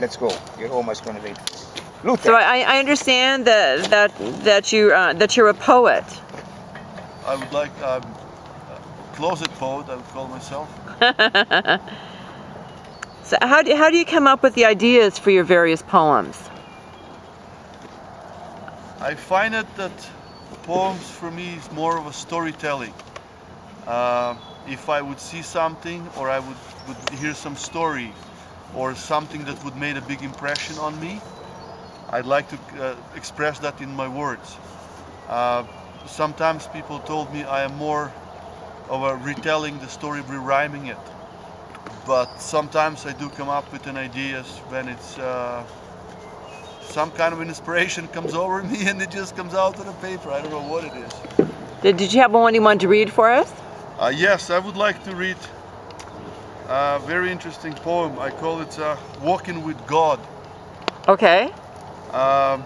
let's go. Your Oma is going to wait. Luther. So I understand that you're a poet. I would like closet poet, I would call myself. So how do you come up with the ideas for your various poems? I find it that poems for me is more of a storytelling. If I would see something, or I would hear some story, or something that would make a big impression on me, I'd like to express that in my words. Sometimes people told me I am more of a retelling the story, rerhyming it. But sometimes I do come up with an ideas when it's some kind of an inspiration comes over me and it just comes out on the paper. I don't know what it is. Did you have one you wanted to read for us? Yes, I would like to read a very interesting poem. I call it Walking with God. Okay. I'll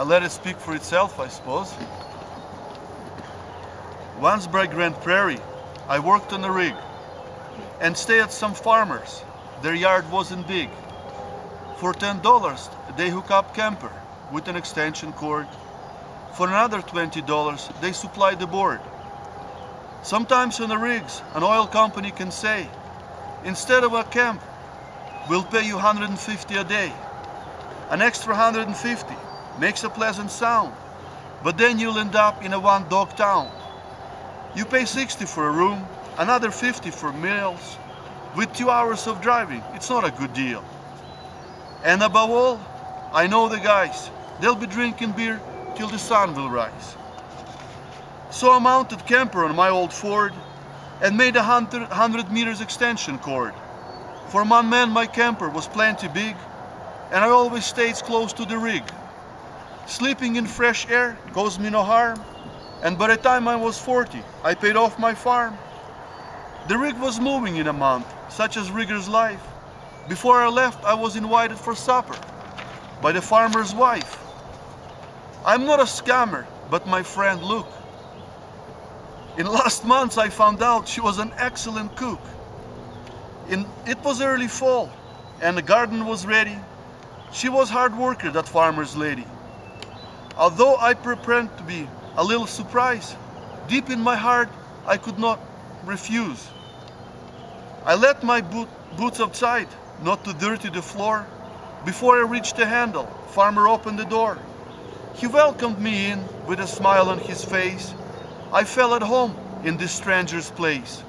let it speak for itself, I suppose. Once by Grand Prairie, I worked on a rig and stayed at some farmers. Their yard wasn't big. For $10, they hook up camper with an extension cord. For another $20, they supply the board. Sometimes on the rigs, an oil company can say, instead of a camp, we'll pay you $150 a day. An extra $150 makes a pleasant sound, but then you'll end up in a one-dog town. You pay $60 for a room, another $50 for meals. With 2 hours of driving, it's not a good deal. And above all, I know the guys. They'll be drinking beer till the sun will rise. So I mounted camper on my old Ford and made a 100 meters extension cord. For one man, my camper was plenty big, and I always stayed close to the rig. Sleeping in fresh air caused me no harm, and by the time I was 40, I paid off my farm. The rig was moving in a month, such as rigger's life. Before I left, I was invited for supper by the farmer's wife. I'm not a scammer, but my friend, look. In last months, I found out she was an excellent cook. It was early fall, and the garden was ready. She was hard worker, that farmer's lady. Although I pretend to be a little surprised, deep in my heart, I could not refuse. I let my boots outside, not to dirty the floor. Before I reached the handle, farmer opened the door. He welcomed me in with a smile on his face. I felt at home in this stranger's place.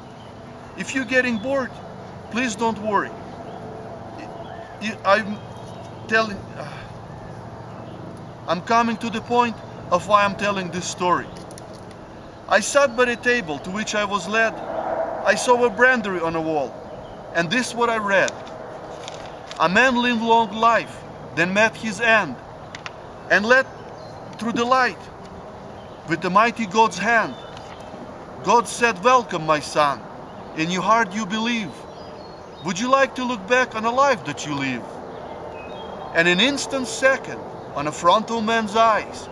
If you're getting bored, please don't worry. I'm coming to the point of why I'm telling this story. I sat by the table to which I was led. I saw a brandery on a wall, and this is what I read. A man lived long life, then met his end, and led through the light with the mighty God's hand. God said, welcome, my son. In your heart you believe. Would you like to look back on a life that you live? And in an instant second, on a frontal man's eyes,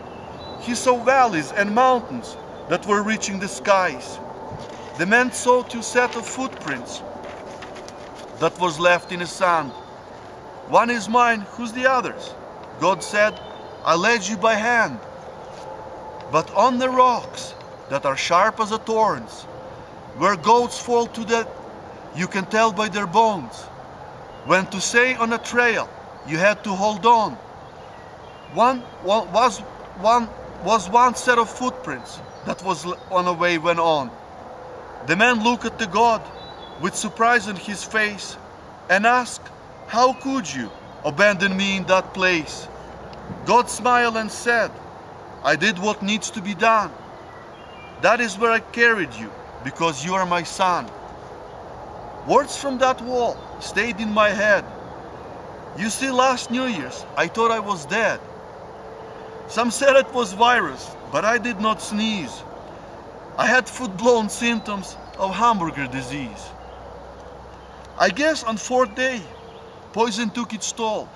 he saw valleys and mountains that were reaching the skies. The man saw 2 sets of footprints that was left in the sand. One is mine, who's the others? God said, I led you by hand. But on the rocks that are sharp as thorns, where goats fall to death, you can tell by their bones. When to say on a trail, you had to hold on. One set of footprints that was on the way went on. The man looked at the God with surprise on his face and asked, how could you abandon me in that place? God smiled and said, I did what needs to be done. That is where I carried you, because you are my son. Words from that wall stayed in my head. You see, last New Year's, I thought I was dead. Some said it was virus, but I did not sneeze. I had full-blown symptoms of hamburger disease. I guess on 4th day, poison took its toll.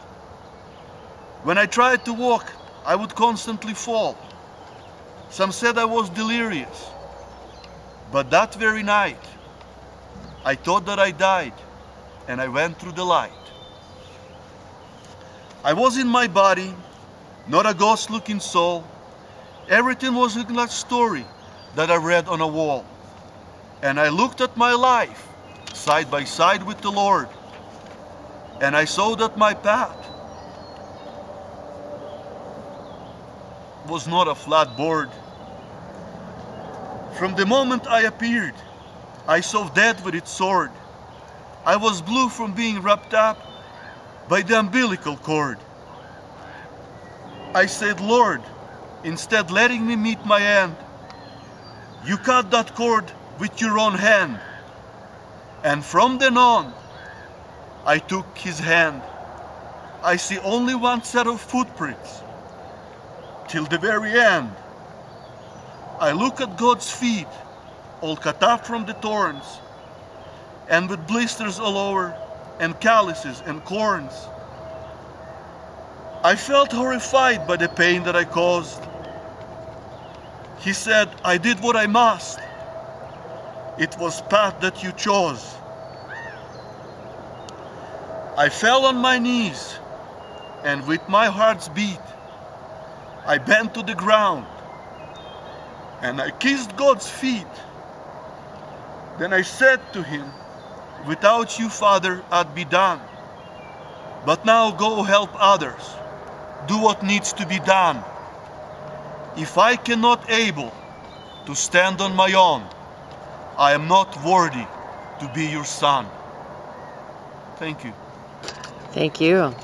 When I tried to walk, I would constantly fall. Some said I was delirious. But that very night, I thought that I died. and I went through the light. I was in my body, not a ghost-looking soul. Everything was like a story that I read on a wall. And I looked at my life side by side with the Lord, and I saw that my path was not a flat board. From the moment I appeared, I saw death with its sword. I was blue from being wrapped up by the umbilical cord. I said, Lord, instead letting me meet my end, you cut that cord with your own hand. And from then on, I took his hand. I see only one set of footprints till the very end. I look at God's feet, all cut up from the thorns, and with blisters all over, and calluses and corns. I felt horrified by the pain that I caused. He said, I did what I must. It was path that you chose. I fell on my knees, and with my heart's beat, I bent to the ground, and I kissed God's feet. Then I said to him, without you, Father, I'd be done. But now go help others. Do what needs to be done. If I cannot able to stand on my own, I am not worthy to be your son. Thank you. Thank you.